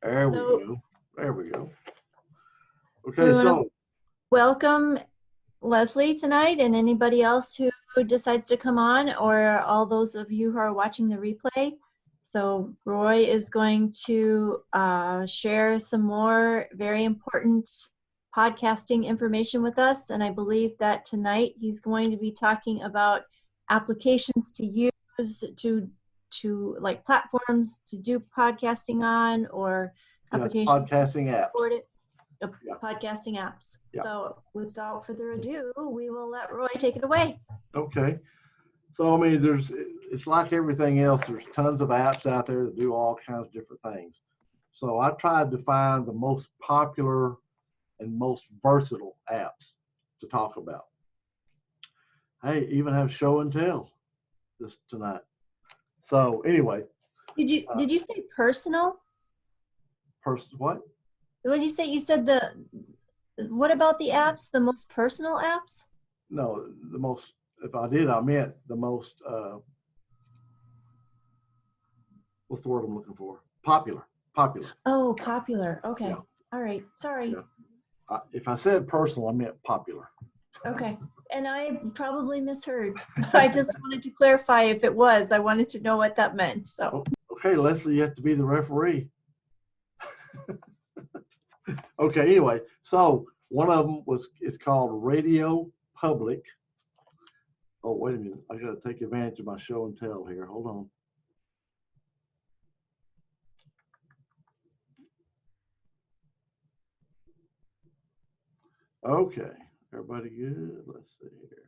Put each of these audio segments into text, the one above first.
There we So, go. There we go. so we Okay, want to so welcome Leslie tonight and anybody else who decides to come on, or all those of you who are watching the replay. So Roy is going to share some more very important podcasting information with us. And I believe that tonight he's going to be talking about applications to use to like platforms to do podcasting on, or yes, applications podcasting apps. record it. Yeah. Podcasting apps. Yeah. So without further ado, we will let Roy take it away. Okay. So, I mean, it's like everything else. There's tons of apps out there that do all kinds of different things. So I tried to find the most popular and most versatile apps to talk about. Hey, even have show and tell this tonight. So anyway. Did you say personal? What? What did you say? You said what about the apps? The most personal apps? No, the most, if I did, I meant the most, what's the word I'm looking for? Popular. Oh, popular. Okay. Yeah. All right. Sorry. Yeah. If I said personal, I meant popular. Okay. And I probably misheard. I just wanted to clarify if it was. I wanted to know what that meant. So. Okay, Leslie, you have to be the referee. Okay, anyway, so one of them is called Radio Public. Oh, wait a minute. I got to take advantage of my show and tell here. Hold on. Okay, everybody good? Let's see here.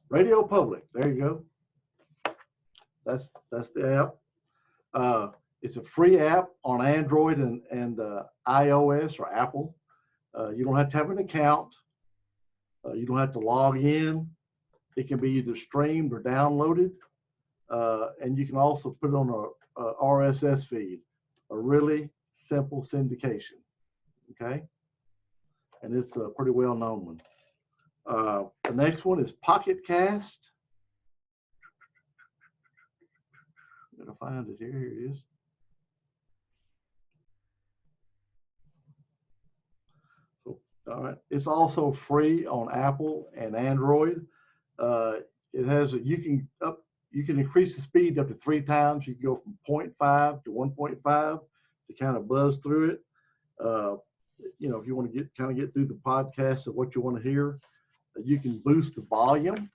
Radio Public, there you go. That's the app. It's a free app on Android and iOS or Apple. You don't have to have an account. You don't have to log in. It can be either streamed or downloaded. And you can also put it on a RSS feed, a really simple syndication, okay? And it's a pretty well-known one. The next one is Podcruncher. I'm gonna find it here. Here it is. So, all right. It's also free on Apple and Android. It has you can increase the speed up to 3 times. You can go from 0.5 to 1.5 to kind of buzz through it. You know, if you want to get through the podcast of what you want to hear, you can boost the volume.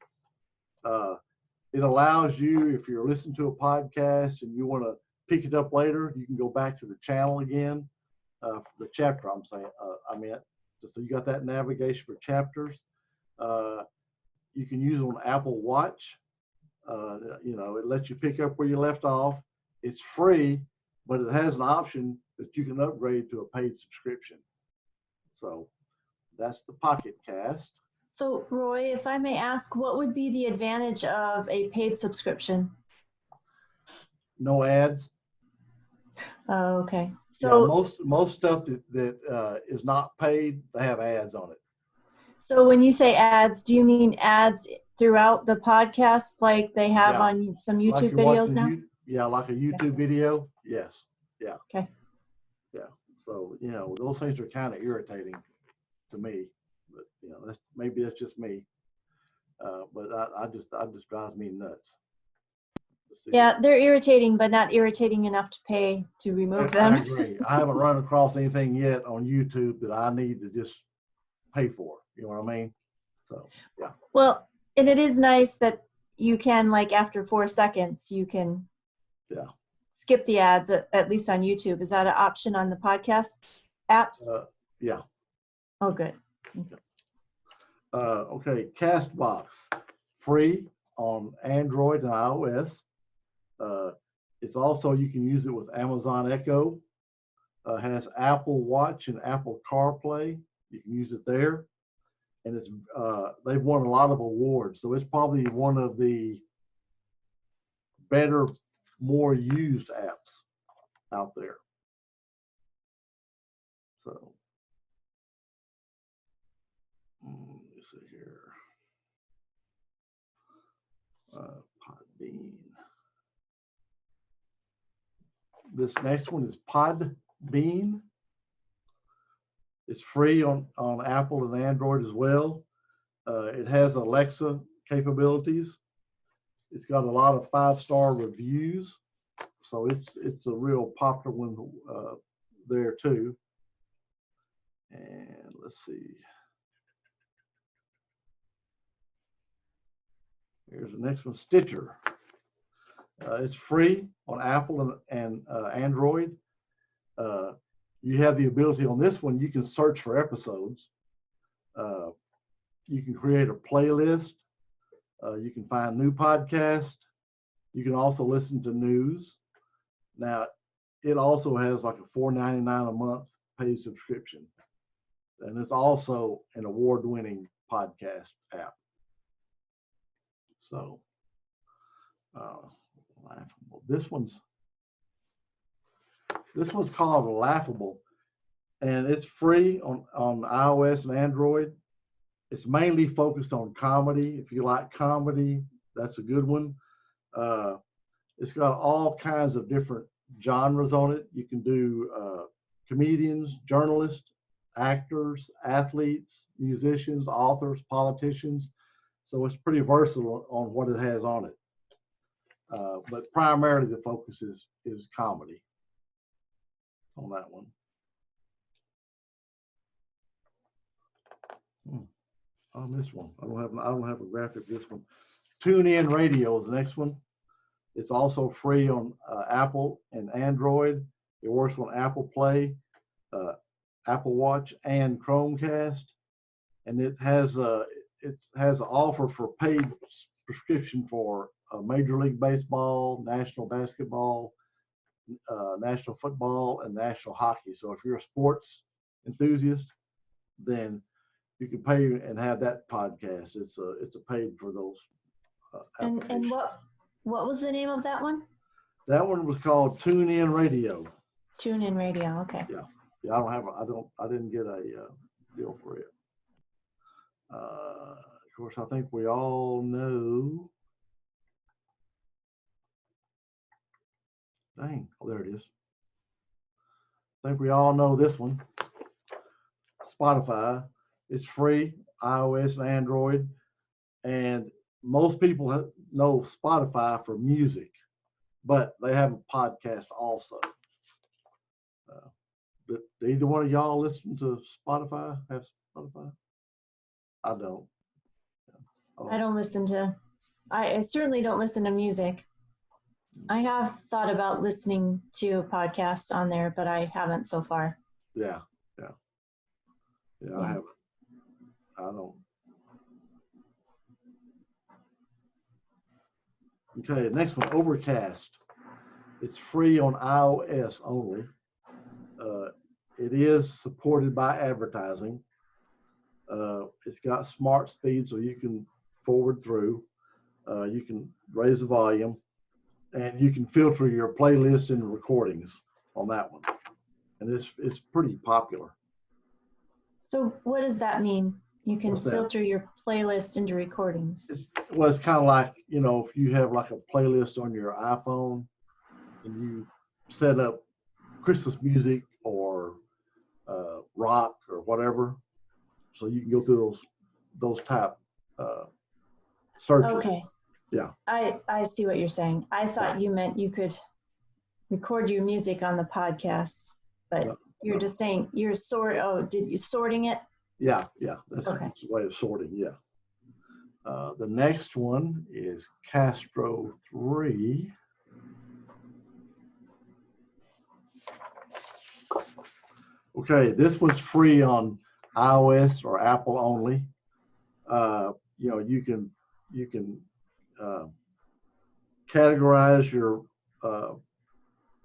It allows you, if you're listening to a podcast and you want to pick it up later, you can go back to the channel again, the chapter I'm saying, I meant. So you got that navigation for chapters. You can use it on Apple Watch. You know, it lets you pick up where you left off. It's free, but it has an option that you can upgrade to a paid subscription. So that's the Podcruncher. So, Roy, if I may ask, what would be the advantage of a paid subscription? No ads. Oh, okay. So yeah, most stuff that is not paid, they have ads on it. So when you say ads, do you mean ads throughout the podcast, like they have on some YouTube videos now? Yeah, like a YouTube video. Yes. Yeah. Okay. Yeah. So, you know, those things are kind of irritating to me, but you know, maybe that's just me. But I just drives me nuts. Yeah, they're irritating, but not irritating enough to pay to remove them. I agree. I haven't run across anything yet on YouTube that I need to just pay for. You know what I mean? So, yeah. Well, and it is nice that you can, like, after 4 seconds, you can skip the ads, at least on YouTube. Is that an option on the podcast apps? Yeah. Oh, good. Okay, Castbox, free on Android and iOS. It's also, you can use it with Amazon Echo. Has Apple Watch and Apple CarPlay. You can use it there. And it's they've won a lot of awards. So it's probably one of the better, more used apps out there. So see here. Podbean. This next one is Podbean. It's free on Apple and Android as well. It has Alexa capabilities. It's got a lot of 5-star reviews, so it's a real popular one there too. And let's see. Here's the next one, Stitcher. It's free on Apple and Android. You have the ability on this one, you can search for episodes. You can create a playlist. You can find new podcasts. You can also listen to news. Now, it also has like a $4.99 a month paid subscription. And it's also an award-winning podcast app. So, Laughable. This one's called Laughable, and it's free on iOS and Android. It's mainly focused on comedy. If you like comedy, that's a good one. It's got all kinds of different genres on it. You can do comedians, journalists, actors, athletes, musicians, authors, politicians. So it's pretty versatile on what it has on it. But primarily the focus is comedy on that one. I missed one. I don't have a graphic. This one. TuneIn Radio is the next one. It's also free on Apple and Android. It works on Apple Play, Apple Watch, and Chromecast. And it has an offer for paid prescription for Major League Baseball, National Basketball, National Football, and National Hockey. So if you're a sports enthusiast, then you can pay and have that podcast. It's a paid for those. And what was the name of that one? That one was called TuneIn Radio. TuneIn Radio. Okay. Yeah. I didn't get a deal for it. Of course, I think we all know. Dang, oh, there it is. I think we all know this one. Spotify. It's free, iOS and Android. And most people know Spotify for music, but they have a podcast also. Do either one of y'all listen to Spotify? Have Spotify? I don't. I don't listen to, I certainly don't listen to music. I have thought about listening to a podcast on there, but I haven't so far. Yeah, I haven't. I don't. Okay, next one, Overcast. It's free on iOS only. It is supported by advertising. It's got smart speed, so you can forward through. You can raise the volume, and you can filter your playlist and recordings on that one. And it's pretty popular. So what does that mean? You can filter your playlist into recordings. It's kind of like, if you have like a playlist on your iPhone and you set up Christmas music or rock or whatever, so you can go through those type searches. Okay. Yeah. I see what you're saying. I thought you meant you could record your music on the podcast, but you're just saying you're sorting it? Yeah. That's a way of sorting, yeah. The next one is Castro 3. Okay, this one's free on iOS or Apple only. You can categorize your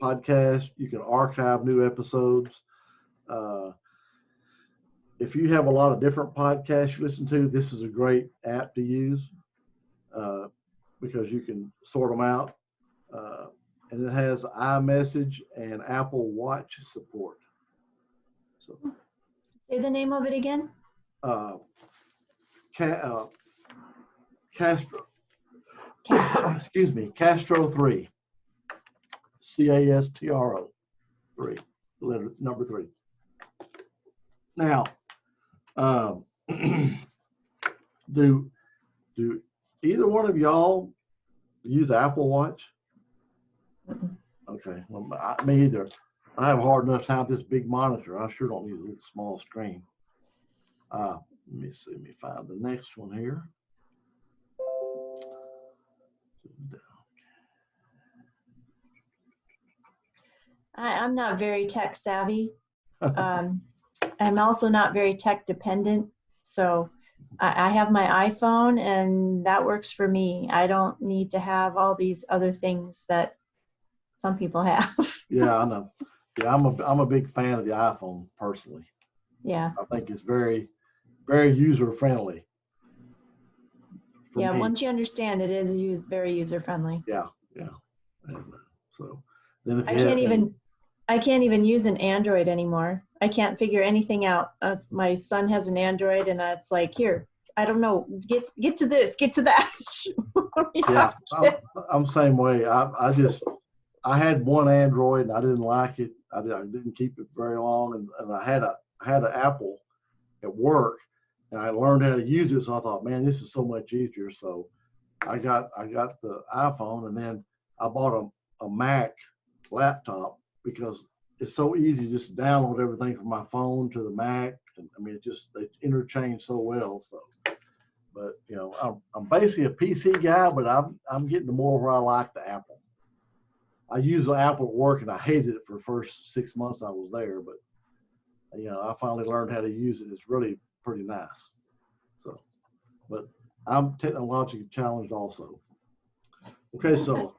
podcast. You can archive new episodes. If you have a lot of different podcasts you listen to, this is a great app to use because you can sort them out. And it has iMessage and Apple Watch support. So, say the name of it again. Castro. Castro. Excuse me, Castro 3. Castro 3. Letter number 3. Now, do either one of y'all use Apple Watch? Okay, well, me either. I have a hard enough time with this big monitor. I sure don't need a little small screen. Let me see. Let me find the next one here. I'm not very tech savvy. I'm also not very tech dependent. So I have my iPhone and that works for me. I don't need to have all these other things that some people have. Yeah, I know. Yeah, I'm a big fan of the iPhone personally. Yeah. I think it's very, very user friendly. Yeah, once you understand it is very user friendly. Yeah. And so then if I can't even use an Android anymore. I can't figure anything out. My son has an Android, and it's like, here, I don't know, get to this, get to that. Yeah, I'm the same way. I had one Android and I didn't like it. I didn't keep it very long, and I had an Apple at work, and I learned how to use it. So I thought, man, this is so much easier. So I got the iPhone, and then I bought a Mac laptop because it's so easy to just download everything from my phone to the Mac. And I mean, they interchange so well. So, but you know, I'm basically a PC guy, but I'm getting to more where I like the Apple. I used the Apple at work, and I hated it for the first 6 months I was there, but you know, I finally learned how to use it. It's really pretty nice. So, but I'm technologically challenged also. Okay, so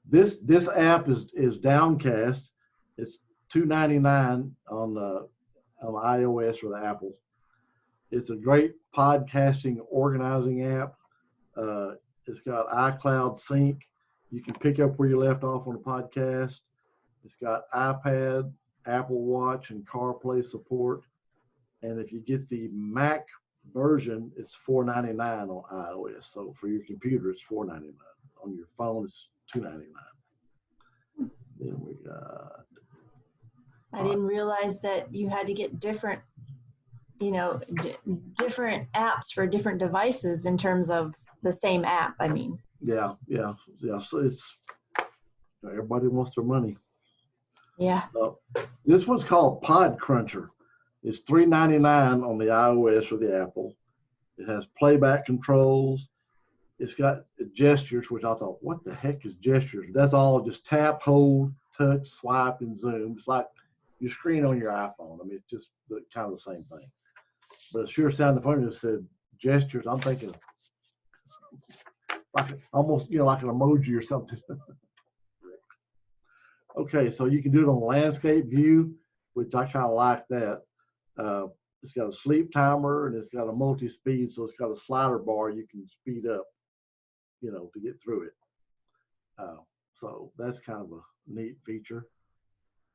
this app is Downcast. It's $2.99 on iOS or the Apple. It's a great podcasting organizing app. It's got iCloud sync. You can pick up where you left off on the podcast. It's got iPad, Apple Watch, and CarPlay support. And if you get the Mac version, it's $4.99 on iOS. So for your computer, it's $4.99. On your phone, it's $2.99. Then we got. I didn't realize that you had to get different, different apps for different devices in terms of the same app. I mean. Yeah. So it's everybody wants their money. Yeah. This one's called Podcruncher. It's $3.99 on the iOS or the Apple. It has playback controls. It's got gestures, which I thought, what the heck is gestures? That's all just tap, hold, touch, swipe, and zoom. It's like your screen on your iPhone. I mean, it's just kind of the same thing. But it sure sounded funny when it said gestures. I'm thinking like almost, like an emoji or something. Okay, so you can do it on landscape view, which I kind of like that. It's got a sleep timer, and it's got a multi-speed, so it's got a slider bar you can speed up, to get through it. So that's kind of a neat feature.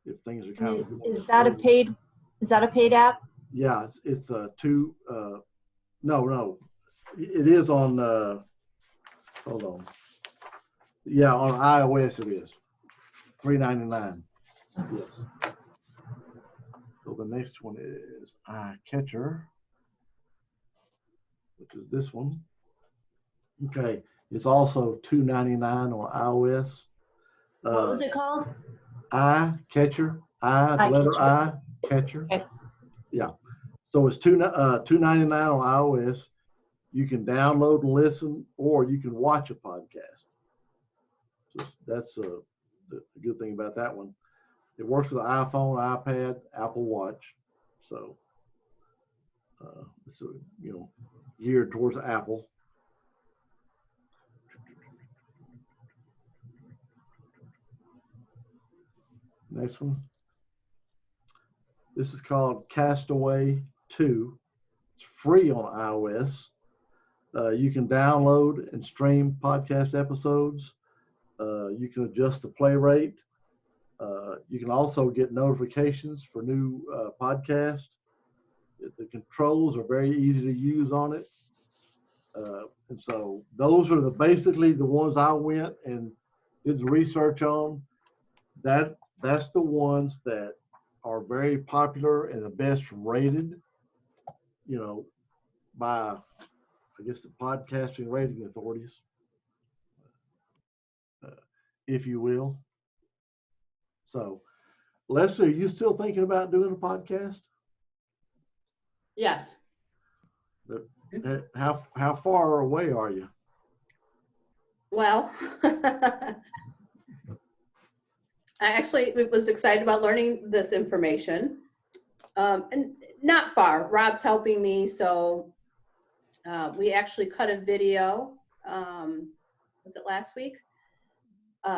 If things are kind of is that a paid app? Yeah, it's no, it is on. Hold on. Yeah, on iOS it is $3.99. Yes. So the next one is Icatcher, which is this one. Okay, it's also $2.99 on iOS. What was it called? Icatcher. The letter I, catcher. Okay. Yeah. So it's $2.99 on iOS. You can download and listen, or you can watch a podcast. So that's the good thing about that one. It works with iPhone, iPad, Apple Watch. So it's geared towards Apple. Next one. This is called Castaway 2. It's free on iOS. You can download and stream podcast episodes. You can adjust the play rate. You can also get notifications for new podcasts. The controls are very easy to use on it. And so those are basically the ones I went and did the research on. That's the ones that are very popular and the best rated, by, I guess, the podcasting rating authorities, if you will. So, Leslie, are you still thinking about doing a podcast? Yes. How far away are you? Well, I actually was excited about learning this information. And not far. Rob's helping me, so we actually cut a video, was it last week?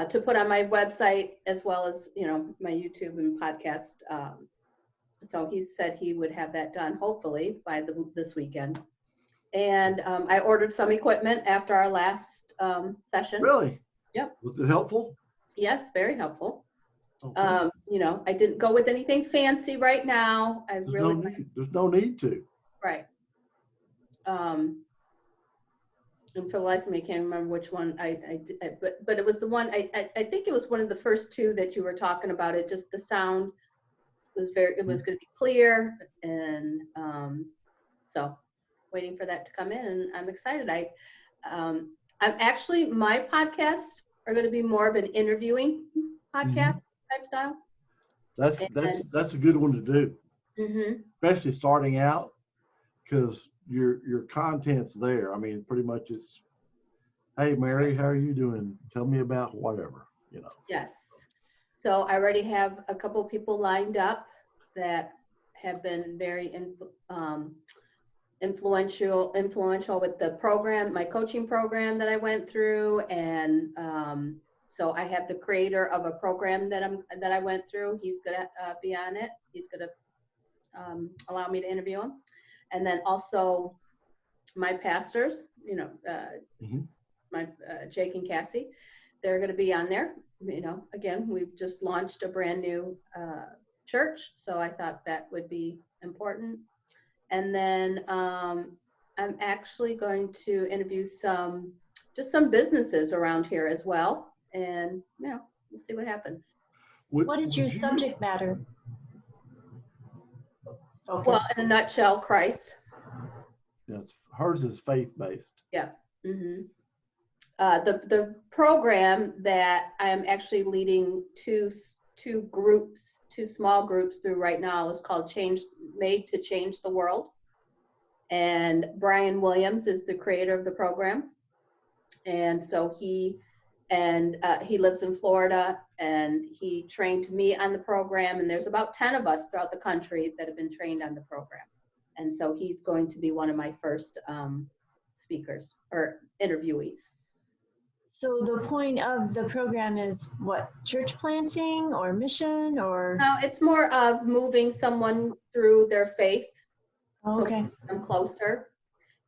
To put on my website as well as, my YouTube and podcast. So he said he would have that done hopefully by this weekend. And I ordered some equipment after our last session. Really? Yep. Was it helpful? Yes, very helpful. Okay. I didn't go with anything fancy right now. There's no need to. Right. And for the life of me, I can't remember which one but it was the one, I think it was one of the first two that you were talking about. It just, the sound was it was going to be clear. And so waiting for that to come in, and I'm excited. I'm actually, my podcasts are going to be more of an interviewing podcast type style. That's a good one to do, especially starting out, because your content's there. I mean, pretty much it's, hey, Mary, how are you doing? Tell me about whatever, Yes. So I already have a couple of people lined up that have been very influential with the program, my coaching program that I went through. And so I have the creator of a program that I went through. He's gonna be on it. He's gonna allow me to interview him. And then also my pastors, my Jake and Cassie, they're going to be on there. Again, we've just launched a brand new church, so I thought that would be important. And then I'm actually going to interview some businesses around here as well, and we'll see what happens. What is your subject matter? Focus. Well, in a nutshell, Christ. Yes, hers is faith-based. Yeah. The program that I am actually leading two small groups through right now is called Made to Change the World. And Brian Williams is the creator of the program. And so he lives in Florida, and he trained me on the program. And there's about 10 of us throughout the country that have been trained on the program. And so he's going to be one of my first speakers or interviewees. So the point of the program is what? Church planting or mission or? No, it's more of moving someone through their faith. Oh, okay. So them closer,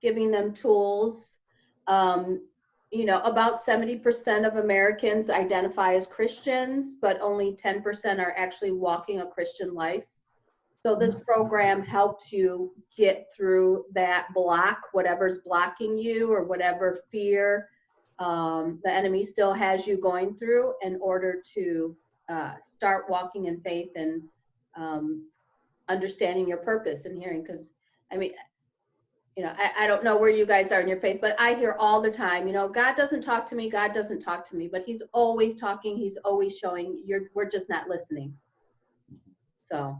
giving them tools. About 70% of Americans identify as Christians, but only 10% are actually walking a Christian life. So this program helps you get through that block, whatever's blocking you or whatever fear the enemy still has you going through, in order to start walking in faith and understanding your purpose and hearing. Because, I don't know where you guys are in your faith, but I hear all the time, God doesn't talk to me, God doesn't talk to me, but he's always talking, he's always showing, we're just not listening. So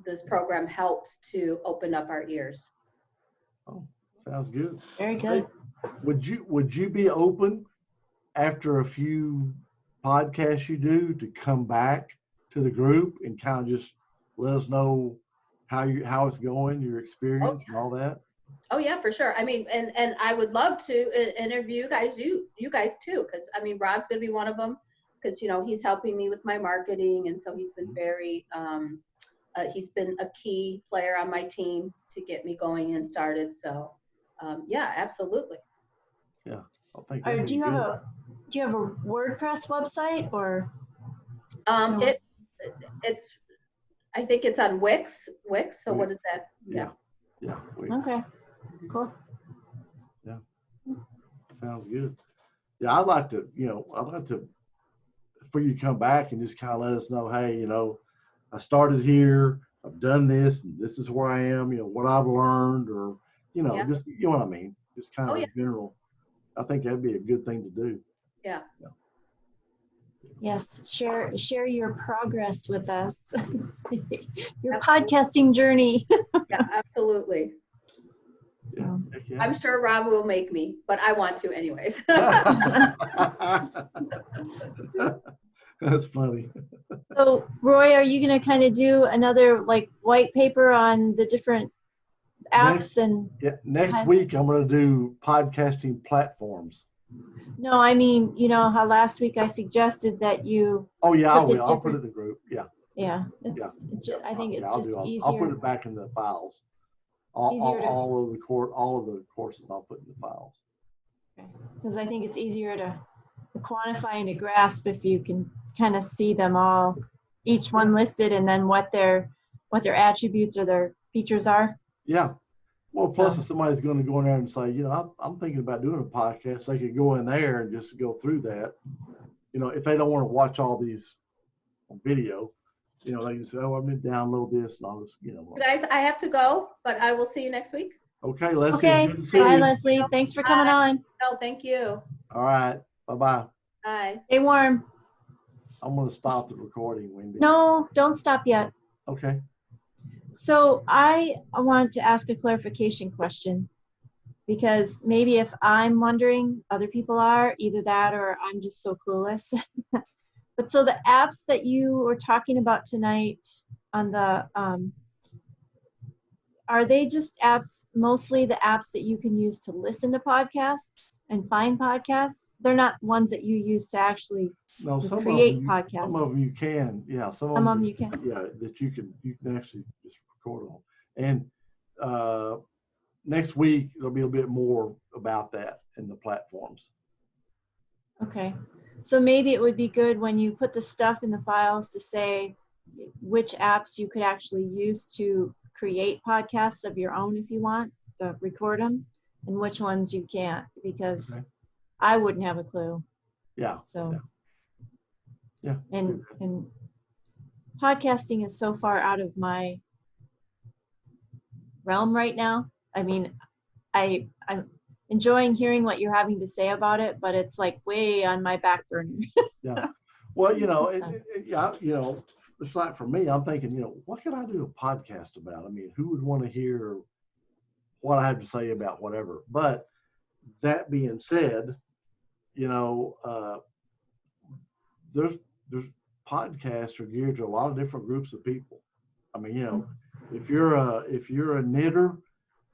this program helps to open up our ears. Oh, sounds good. Very good. Would you be open after a few podcasts you do to come back to the group and kind of just let us know how it's going, your experience and all that? Oh yeah, for sure. And I would love to interview you guys too, because Rob's going to be one of them, because he's helping me with my marketing, and so he's been very he's been a key player on my team to get me going and started. So yeah, absolutely. Yeah, I'll think. Do you have a WordPress website or? It's I think it's on Wix. So what is that? Yeah. Okay. Cool. Yeah. sounds good. Yeah, I'd like to, for you to come back and just kind of let us know, hey, I started here, I've done this, and this is where I am, what I've learned, or, Yeah. just, you know what I mean? Just kind of Oh, yeah. general. I think that'd be a good thing to do. Yeah. Yes, share your progress with us, your podcasting journey. Yeah, absolutely. Yeah. Yeah. I'm sure Rob will make me, but I want to anyways. That's funny. So, Roy, are you going to kind of do another like white paper on the different apps Next week I'm going to do podcasting platforms. No, I mean, how last week I suggested that you. Oh yeah, I will. I'll put it in the group. Yeah. Yeah, I think it's just easier. I'll put it back in the files. All of the courses I'll put in the files. Because I think it's easier to quantify and to grasp if you can kind of see them all, each one listed, and then what their attributes or their features are. Yeah. Well, plus if somebody's going to go in there and say, I'm thinking about doing a podcast, they could go in there and just go through that. If they don't want to watch all these on video, they can say, oh, I'm going to download this and all this, Guys, I have to go, but I will see you next week. Okay, Leslie. Okay. Good to see Bye, you. Leslie. Thanks for coming on. No, thank you. All right. Bye-bye. Bye. Stay warm. I'm going to stop the recording, Wendy. No, don't stop yet. Okay. So I wanted to ask a clarification question, because maybe if I'm wondering, other people are, either that or I'm just so clueless. But so the apps that you were talking about tonight on the, are they just apps, mostly the apps that you can use to listen to podcasts and find podcasts? They're not ones that you use to actually create podcasts. Some of them you can, yeah. Some of them you can. Yeah, that you can actually just record on. And next week there'll be a bit more about that in the platforms. Okay, so maybe it would be good when you put the stuff in the files to say which apps you could actually use to create podcasts of your own if you want to record them, and which ones you can't, because I wouldn't have a clue. Yeah. So. Yeah. And podcasting is so far out of my realm right now. I mean, I'm enjoying hearing what you're having to say about it, but it's like way on my back burner. Yeah. Well, it's like for me, I'm thinking, what can I do a podcast about? I mean, who would want to hear what I have to say about whatever? But that being said, there's podcasts are geared to a lot of different groups of people. I mean, if you're a knitter,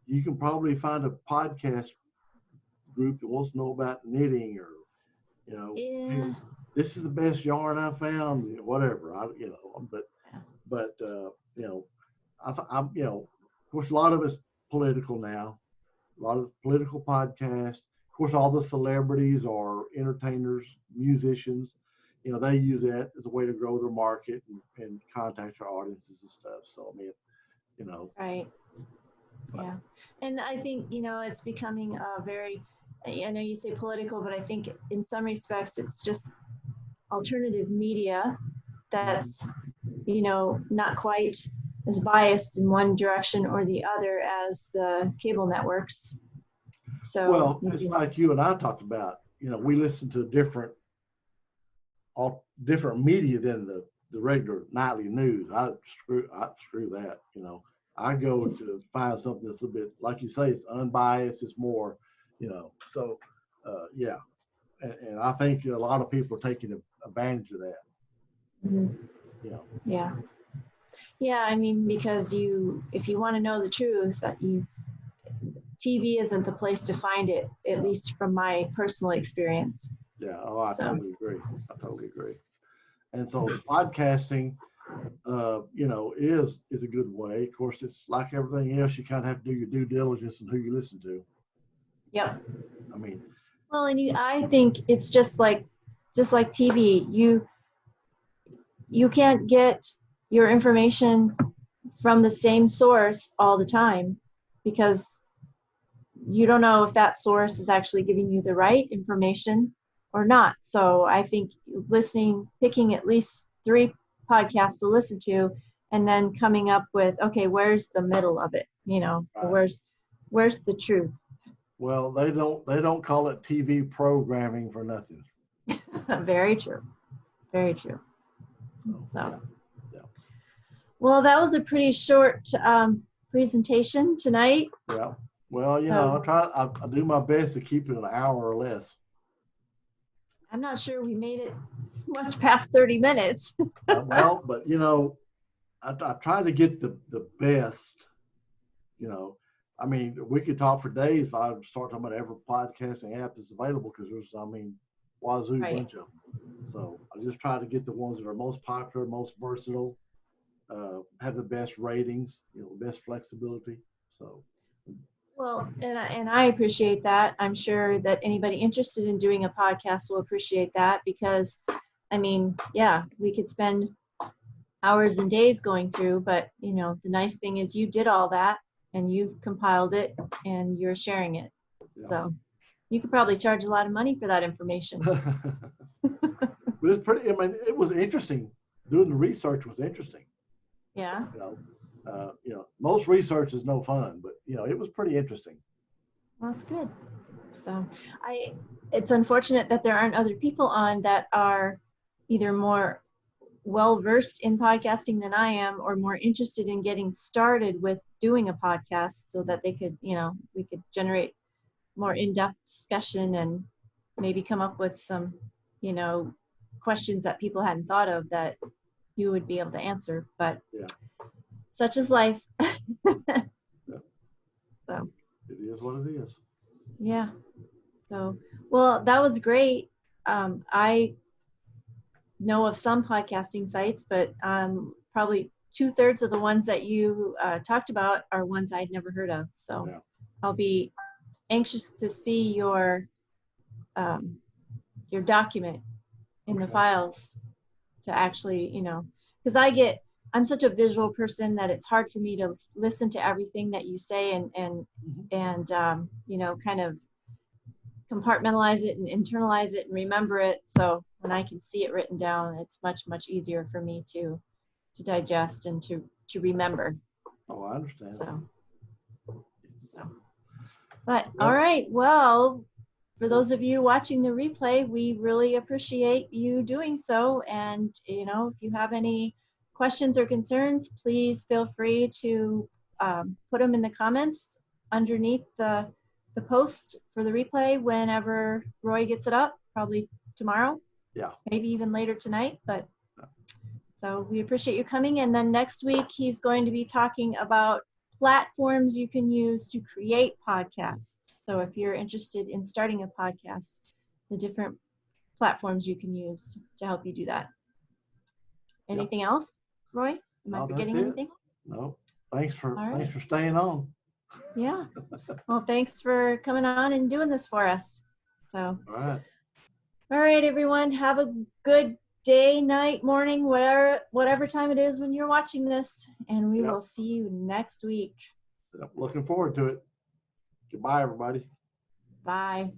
you can probably find a podcast group that wants to know about knitting, or hey, this is the best yarn I found, whatever. But I'm of course a lot of it's political now, a lot of political podcasts. Of course, all the celebrities are entertainers, musicians. They use that as a way to grow their market and contact their audiences and stuff. So, I mean, Right. Yeah. And I think, it's becoming a very, I know you say political, but I think in some respects it's just alternative media that's, not quite as biased in one direction or the other as the cable networks. So, well, it's like you and I talked about, we listen to different media than the regular nightly news. I screw that. I go to find something that's a little bit, like you say, it's unbiased. It's more, So, yeah, and I think a lot of people are taking advantage of that. Mm-hmm. Yeah. Yeah. I mean, because if you want to know the truth, TV isn't the place to find it, at least from my personal experience. Yeah, I totally agree. And so podcasting, is a good way. Of course, it's like everything else. You kind of have to do your due diligence in who you listen to. Yep. I mean. Well, and I think it's just like TV. You can't get your information from the same source all the time, because you don't know if that source is actually giving you the right information or not. So I think picking at least 3 podcasts to listen to, and then coming up with, okay, where's the middle of it? Right. Where's the truth? Well, they don't call it TV programming for nothing. Very true. Very true. So, yeah. Well, that was a pretty short presentation tonight. Yeah. Well, I do my best to keep it an hour or less. I'm not sure we made it much past 30 minutes. Well, but I try to get the best. I mean, we could talk for days if I start talking about every podcasting app that's available, because there's, wazoo Right. bunch of them. So I just try to get the ones that are most popular, most versatile, have the best ratings, the best flexibility. So. Well, and I appreciate that. I'm sure that anybody interested in doing a podcast will appreciate that, because, I mean, yeah, we could spend hours and days going through, but, the nice thing is you did all that and you've compiled it and you're sharing it. Yeah. So you could probably charge a lot of money for that information. But it's pretty, it was interesting. Doing the research was interesting. Yeah. Most research is no fun, but it was pretty interesting. Well, that's good. So it's unfortunate that there aren't other people on that are either more well-versed in podcasting than I am, or more interested in getting started with doing a podcast, so that they could, we could generate more in-depth discussion and maybe come up with some, questions that people hadn't thought of that you would be able to answer. But yeah, such is life. Yeah. So it is what it is. Yeah. So, well, that was great. I know of some podcasting sites, but probably 2/3 of the ones that you talked about are ones I'd never heard of. So Yeah. I'll be anxious to see your document in the Okay. files to actually, because I'm such a visual person that it's hard for me to listen to everything that you say and kind of compartmentalize it and internalize it and remember it. So when I can see it written down, it's much, much easier for me to digest and to remember. Oh, I understand. So, but all right. Well, for those of you watching the replay, we really appreciate you doing so. And, if you have any questions or concerns, please feel free to put them in the comments underneath the post for the replay whenever Roy gets it up, probably tomorrow. Yeah. Maybe even later tonight. But so we appreciate you coming. And then next week, he's going to be talking about platforms you can use to create podcasts. So if you're interested in starting a podcast, the different platforms you can use to help you do that. Anything else, Roy? Am I forgetting anything? No. Thanks for staying on. Yeah. Well, thanks for coming on and doing this for us. So. All right, everyone. Have a good day, night, morning, whatever time it is when you're watching this, and we will see you next week. Looking forward to it. Goodbye, everybody. Bye.